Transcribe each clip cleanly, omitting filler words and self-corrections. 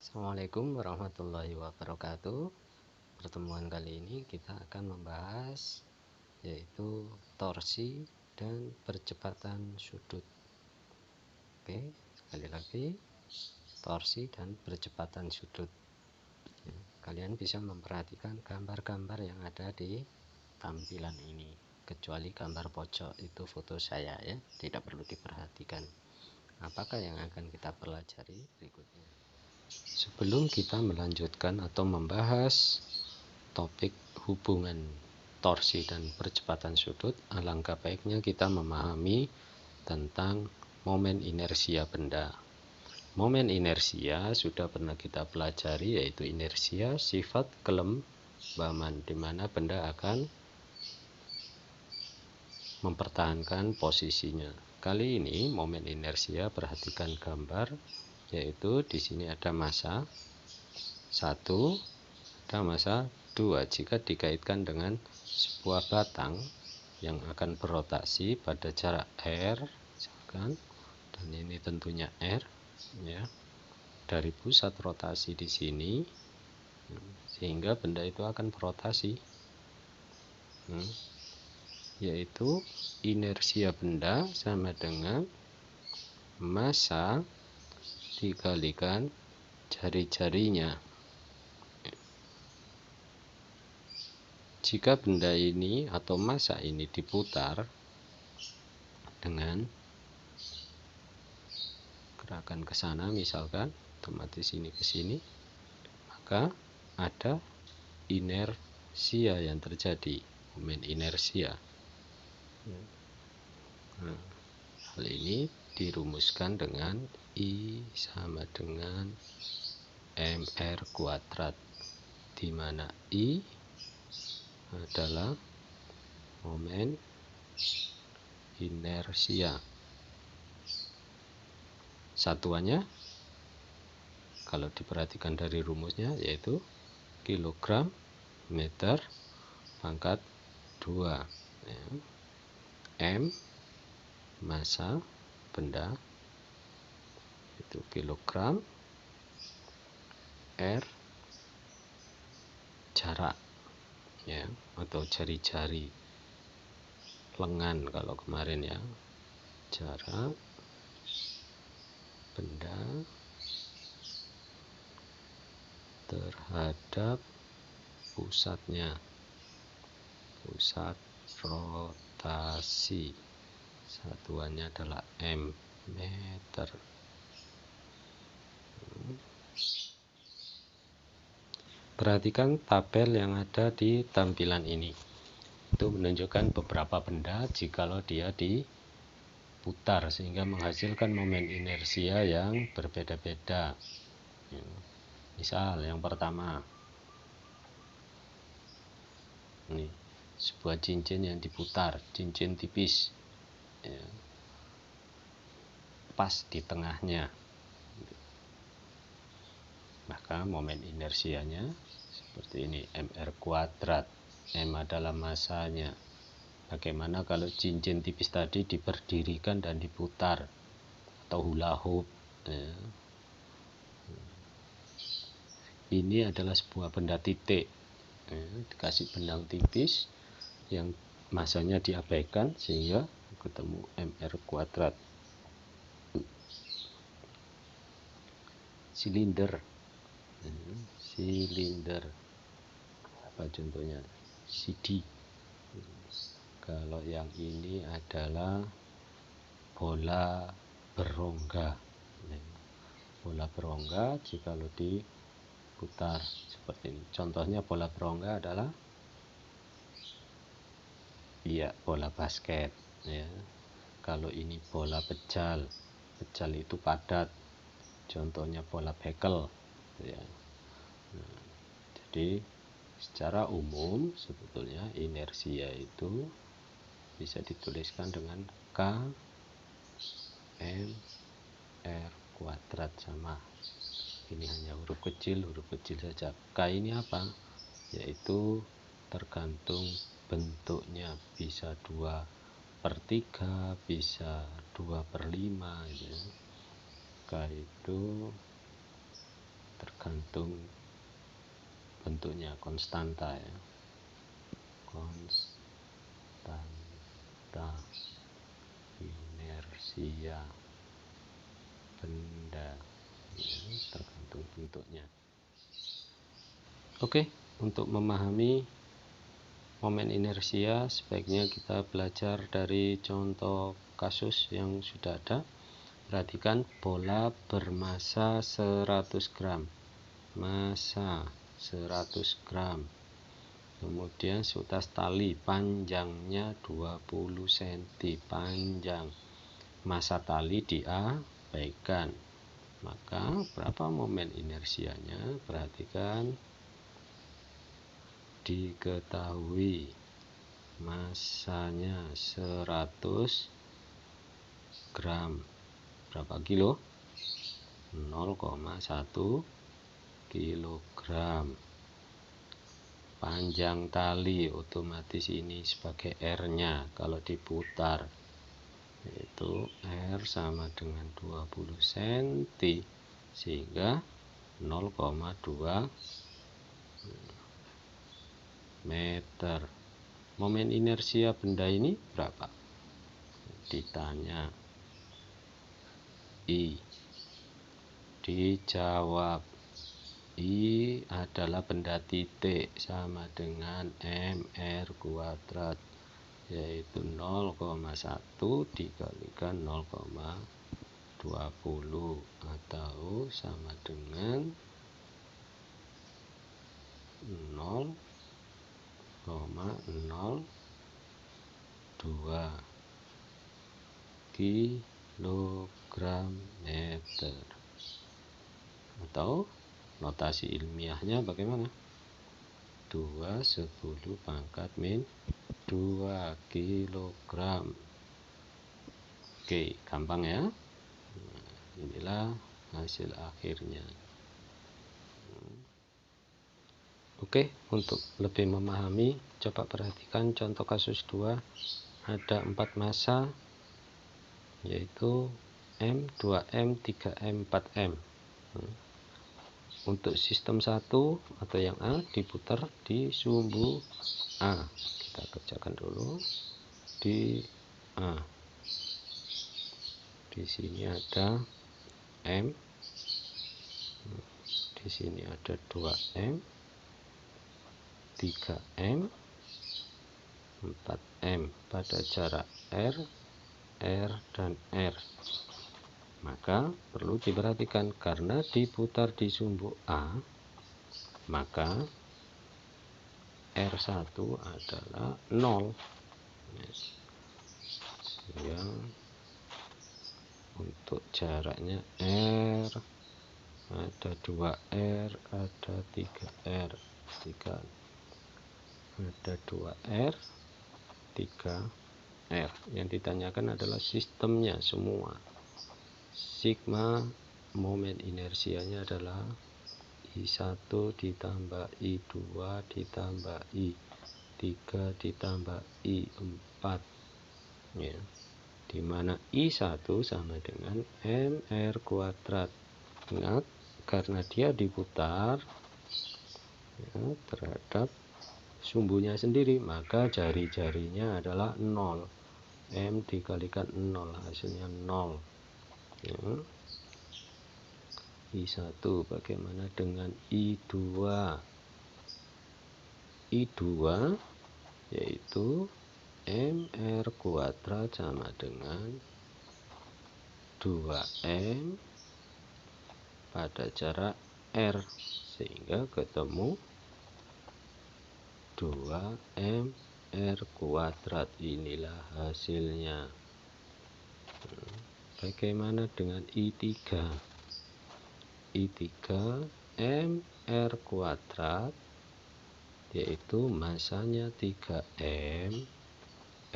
Assalamualaikum warahmatullahi wabarakatuh. Pertemuan kali ini kita akan membahas yaitu torsi dan percepatan sudut. Oke, sekali lagi torsi dan percepatan sudut. Kalian bisa memperhatikan gambar-gambar yang ada di tampilan ini, kecuali gambar pojok itu foto saya ya, tidak perlu diperhatikan. Apakah yang akan kita pelajari berikutnya? Sebelum kita melanjutkan atau membahas topik hubungan torsi dan percepatan sudut, alangkah baiknya kita memahami tentang momen inersia benda. Momen inersia sudah pernah kita pelajari, yaitu inersia sifat kelembaman, di mana benda akan mempertahankan posisinya. Kali ini momen inersia, perhatikan gambar, yaitu di sini ada massa 1, ada massa 2. Jika dikaitkan dengan sebuah batang yang akan berotasi pada jarak r, misalkan, dan ini tentunya r, ya, dari pusat rotasi di sini, sehingga benda itu akan berotasi, yaitu inersia benda sama dengan massa dikalikan jari-jarinya. Jika benda ini atau massa ini diputar dengan gerakan ke sana, misalkan otomatis ini ke sini, maka ada inersia yang terjadi, momen inersia. Nah, hal ini dirumuskan dengan I sama dengan mr kuadrat, di mana I adalah momen inersia. Satuannya kalau diperhatikan dari rumusnya yaitu kilogram meter pangkat 2, ya. M massa benda itu kilogram, R jarak, ya, atau jari-jari lengan kalau kemarin, ya, jarak benda terhadap pusatnya, pusat rotasi. Satuannya adalah M, meter. Perhatikan tabel yang ada di tampilan ini. Itu menunjukkan beberapa benda jikalau dia diputar sehingga menghasilkan momen inersia yang berbeda-beda. Misal yang pertama, ini sebuah cincin yang diputar, cincin tipis, ya, pas di tengahnya, maka momen inersianya seperti ini, mr kuadrat. M adalah massanya. Bagaimana kalau cincin tipis tadi diberdirikan dan diputar, atau hula hoop, ya. Ini adalah sebuah benda titik, ya, dikasih benang tipis yang masanya diabaikan sehingga ketemu mr kuadrat. Silinder, silinder, apa contohnya? CD. Kalau yang ini adalah bola berongga. Bola berongga jika diputar seperti ini. Contohnya bola berongga adalah, ya, bola basket, ya. Kalau ini bola pejal, pejal itu padat, contohnya bola bekel, ya. Nah, jadi secara umum sebetulnya inersia itu bisa dituliskan dengan K M R kuadrat, sama. Ini hanya huruf kecil saja. K ini apa? Yaitu tergantung bentuknya, bisa 2/3, bisa 2/5, ya. K itu tergantung tergantung bentuknya, konstanta ya, konstanta inersia benda ya, tergantung bentuknya. Oke, untuk memahami momen inersia sebaiknya kita belajar dari contoh kasus yang sudah ada. Perhatikan bola bermasa 100 gram, masa 100 gram, kemudian seutas tali panjangnya 20 cm, panjang, masa tali diabaikan, maka berapa momen inersianya? Perhatikan, diketahui masanya 100 gram, berapa kilo? 0,1 kilogram. Panjang tali otomatis ini sebagai R-nya kalau diputar, yaitu R sama dengan 20 cm, sehingga 0,2 meter. Momen inersia benda ini berapa? Ditanya. I. Dijawab. I adalah benda titik sama dengan mr kuadrat, yaitu 0,1 dikalikan 0,20 atau sama dengan 0,02 kilogram meter. Atau notasi ilmiahnya bagaimana? 2/10 pangkat min 2 kilogram. Oke, gampang ya. Nah, inilah hasil akhirnya. Oke, untuk lebih memahami, coba perhatikan contoh kasus 2. Ada 4 massa, yaitu M, 2M, 3M, 4M. Untuk sistem 1 atau yang A diputar di sumbu A. Kita kerjakan dulu di A. Di sini ada M, di sini ada 2M, 3M, 4M pada jarak R, R, dan R. Maka perlu diperhatikan karena diputar di sumbu A, maka R1 adalah 0. Yang untuk jaraknya R, ada 2R, ada 3R. Ada 2R, 3R. Yang ditanyakan adalah sistemnya semua. Sigma momen inersianya adalah I1 ditambah I2 ditambah I3 ditambah I4 ya, dimana I1 sama dengan mr kuadrat. Ingat, karena dia diputar ya, terhadap sumbunya sendiri, maka jari-jarinya adalah 0. M dikalikan 0, hasilnya 0 ya. I1 bagaimana dengan I2? I2 yaitu mr kuadrat sama dengan 2M pada jarak R, sehingga ketemu 2mr kuadrat. Inilah hasilnya. Bagaimana dengan I3? I3 mr kuadrat, yaitu masanya 3M,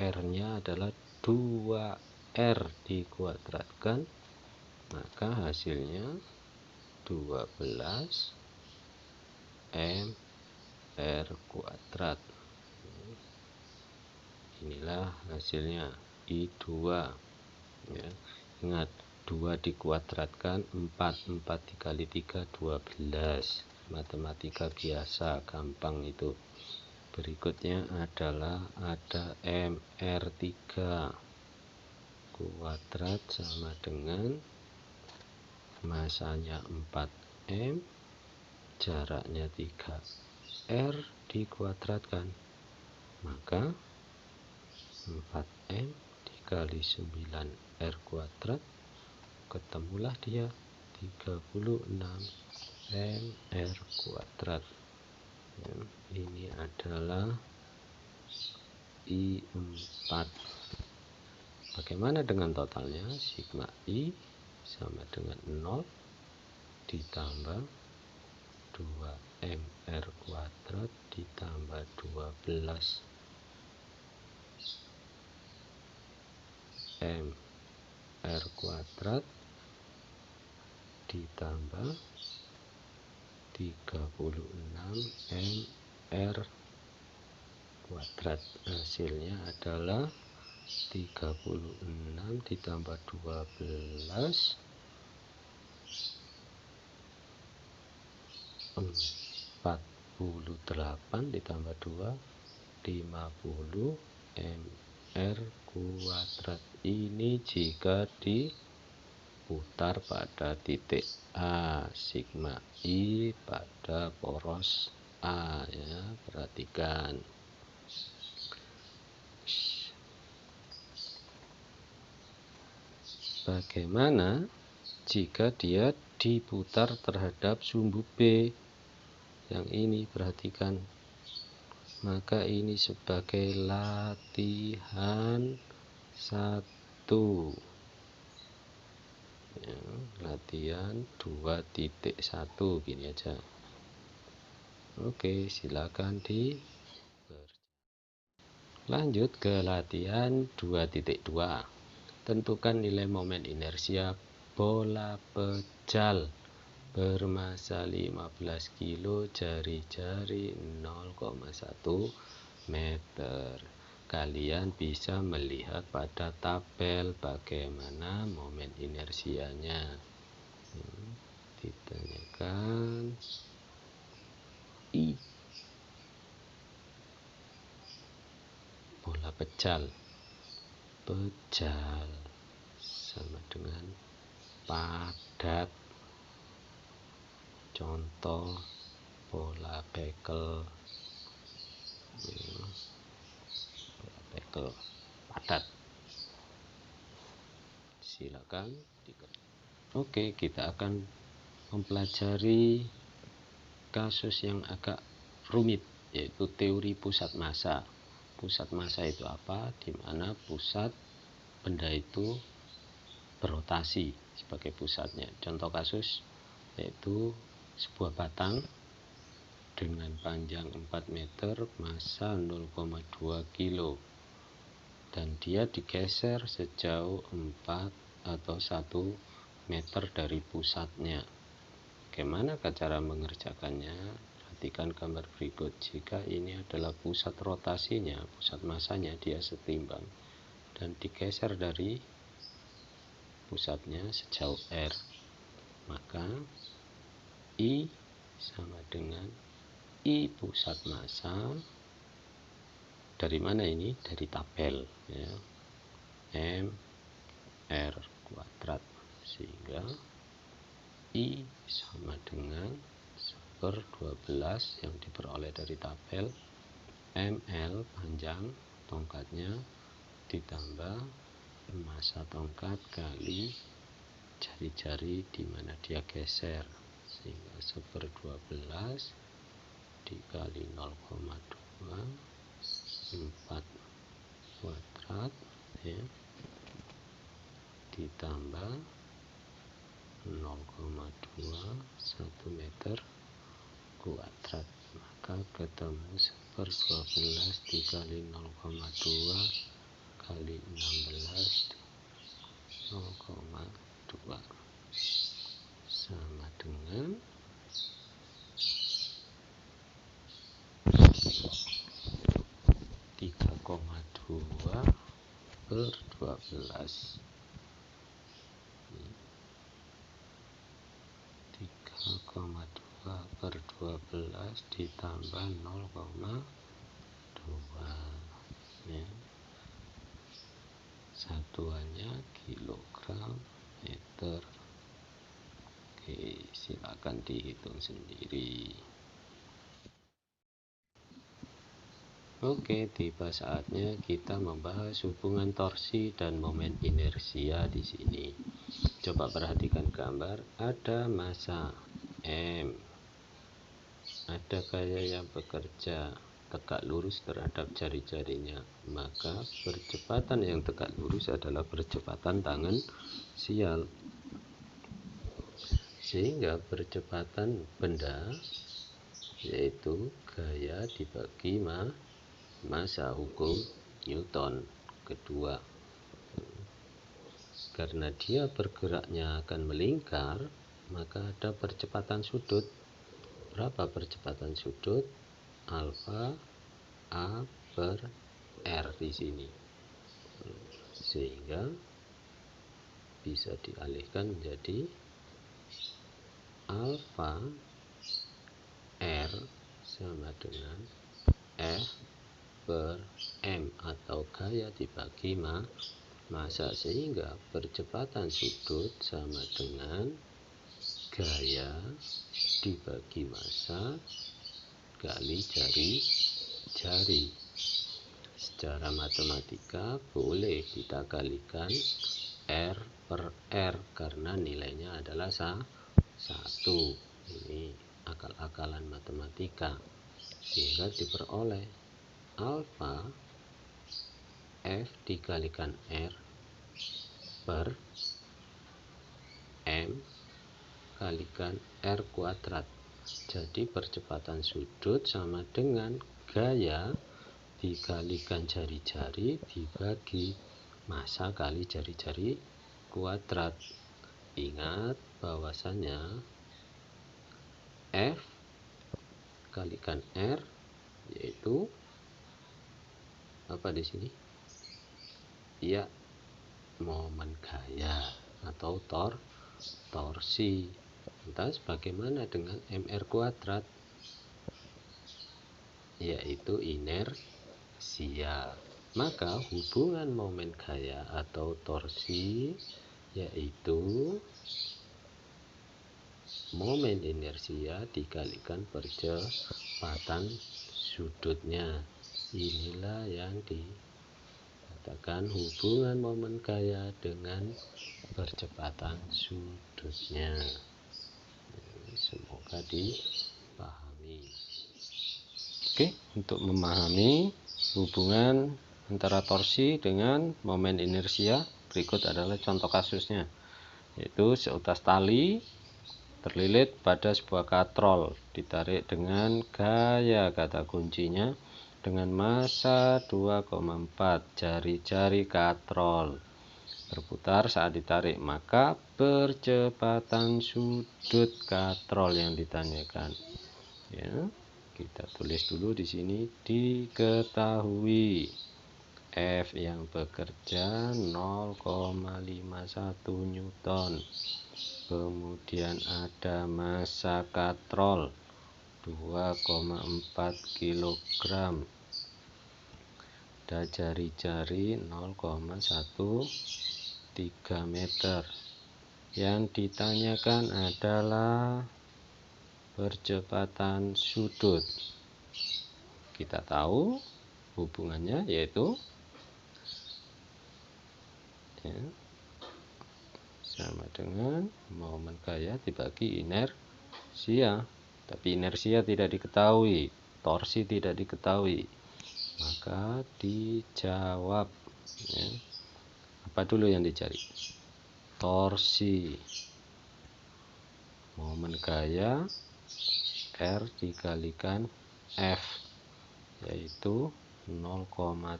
R-nya adalah 2R dikuadratkan, maka hasilnya 12 mr kuadrat. Inilah hasilnya I2 ya. Ingat, 2 dikuadratkan 4 dikali 3 12. Matematika biasa, gampang itu. Berikutnya adalah ada MR3 kuadrat sama dengan masanya 4M, jaraknya 3R dikuadratkan, maka 4M dikali 9R kuadrat, ketemulah dia 36 MR kuadrat. Ya, ini adalah I4. Bagaimana dengan totalnya? Sigma I sama dengan 0 ditambah 2MR kuadrat ditambah 12 MR kuadrat ditambah 36 MR kuadrat. Hasilnya adalah 36 ditambah 12 48 ditambah 2 50 MR kuadrat. Ini jika diputar pada titik A, sigma I pada poros A, ya, perhatikan. Bagaimana jika dia diputar terhadap sumbu B? Yang ini perhatikan. Maka ini sebagai latihan 1. Ya, latihan 2.1 gini aja. Oke, silakan lanjut ke latihan 2.2. Tentukan nilai momen inersia bola pejal bermassa 15 kilo, jari-jari 0,1 meter. Kalian bisa melihat pada tabel bagaimana momen inersianya. Ditanyakan I, bola pejal sama dengan padat. Contoh bola bekel, padat. Silakan. Oke, kita akan mempelajari kasus yang agak rumit, yaitu teori pusat massa. Pusat massa itu apa? Di mana pusat benda itu berotasi sebagai pusatnya. Contoh kasus yaitu sebuah batang dengan panjang 4 meter, massa 0,2 kilo, dan dia digeser sejauh 4 atau 1 meter dari pusatnya. Bagaimana cara mengerjakannya? Perhatikan gambar berikut. Jika ini adalah pusat rotasinya, pusat massanya, dia setimbang dan digeser dari pusatnya sejauh R, maka I sama dengan I pusat massa. Dari mana ini? Dari tabel, ya. M R kuadrat, sehingga I sama dengan 1/12 yang diperoleh dari tabel ML panjang tongkatnya ditambah massa tongkat kali jari-jari di mana dia geser, sehingga 1/12 dikali 0,2 4 kuadrat, ya, ditambah 0,2 1 meter kuadrat, maka ketemu 1/12 dikali 0,2 kali 16 0,2 sama dengan 3,2/12. ditambah 0,2 ya. Satuannya kilogram meter. Oke, silakan dihitung sendiri. Oke, tiba saatnya kita membahas hubungan torsi dan momen inersia di sini. Coba perhatikan gambar, ada massa M, ada gaya yang bekerja tegak lurus terhadap jari-jarinya, maka percepatan yang tegak lurus adalah percepatan tangan sial. Sehingga percepatan benda yaitu gaya dibagi massa, hukum Newton kedua. Karena dia bergeraknya akan melingkar, maka ada percepatan sudut. Berapa percepatan sudut? Alfa A per R di sini. Sehingga bisa dialihkan menjadi alfa R sama dengan F per M atau gaya dibagi massa, sehingga percepatan sudut sama dengan gaya dibagi massa kali jari-jari. Secara matematika boleh kita kalikan R per R karena nilainya adalah 1. Ini akal-akalan matematika, sehingga diperoleh alfa F dikalikan R per M kalikan R kuadrat. Jadi percepatan sudut sama dengan gaya dikalikan jari-jari dibagi massa kali jari-jari kuadrat. Ingat bahwasanya F kalikan R yaitu apa di sini? Ya, momen gaya atau torsi. Lantas bagaimana dengan mr kuadrat? Yaitu inersia. Maka hubungan momen gaya atau torsi yaitu momen inersia dikalikan percepatan sudutnya. Inilah yang dikatakan hubungan momen gaya dengan percepatan sudutnya. Semoga dipahami. Oke, untuk memahami hubungan antara torsi dengan momen inersia, berikut adalah contoh kasusnya, yaitu seutas tali terlilit pada sebuah katrol, ditarik dengan gaya kata kuncinya dengan massa 2,4 jari-jari katrol berputar saat ditarik, maka percepatan sudut katrol yang ditanyakan. Ya, kita tulis dulu di sini, diketahui F yang bekerja 0,51 Newton. Kemudian ada massa katrol 2,4 kg. Ada jari-jari 0,13 meter. Yang ditanyakan adalah percepatan sudut. Kita tahu hubungannya yaitu sama dengan momen gaya dibagi inersia. Tapi inersia tidak diketahui, torsi tidak diketahui, maka dijawab ya. Apa dulu yang dicari? Torsi. Momen gaya R dikalikan F, yaitu 0,13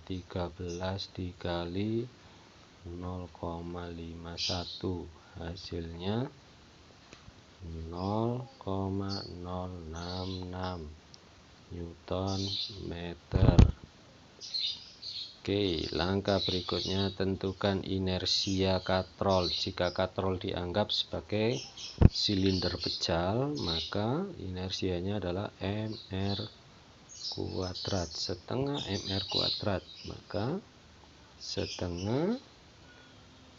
dikali 0,51, hasilnya 0,066 Newton meter. Oke, langkah berikutnya tentukan inersia katrol. Jika katrol dianggap sebagai silinder pejal, maka inersianya adalah mr kuadrat, setengah mr kuadrat. Maka setengah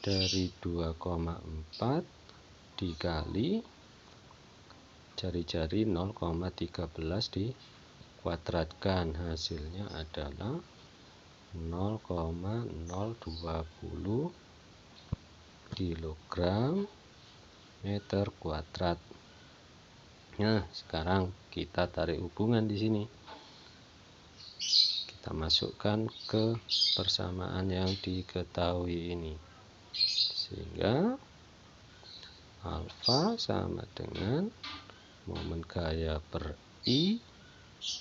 dari 2,4 dikali jari-jari 0,13 dikuadratkan, hasilnya adalah 0,020 kilogram meter kuadrat. Nah, sekarang kita tarik hubungan di sini. Kita masukkan ke persamaan yang diketahui ini, sehingga alfa sama dengan momen gaya per I,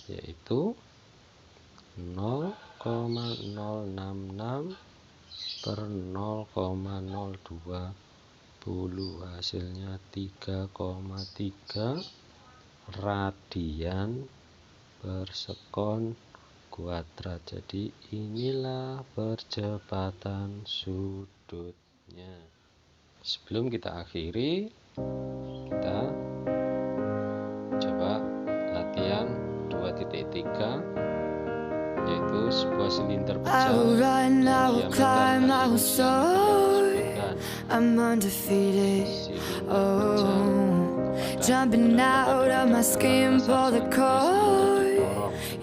yaitu 0,066 per 0,020, hasilnya 3,3 radian per sekon kuadrat. Jadi inilah percepatan sudutnya. Sebelum kita akhiri, kita coba latihan 2.3, yaitu sebuah silinder pecah yang I'm undefeated. Jumping out of my skin for the cord.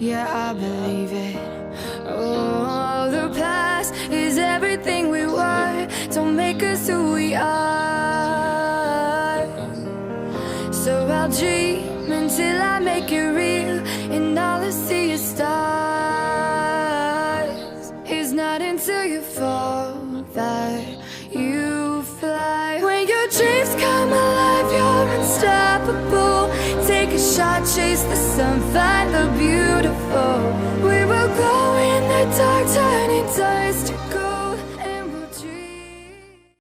Yeah, I believe it. Oh, the past is everything we were. Don't make us who we are. So I'll dream until I make it real, and all I see is stars. It's not until you fall that you fly. When your dreams come alive, you're unstoppable. Take a shot, chase the sun, find the beautiful. We will glow in the dark, turning dust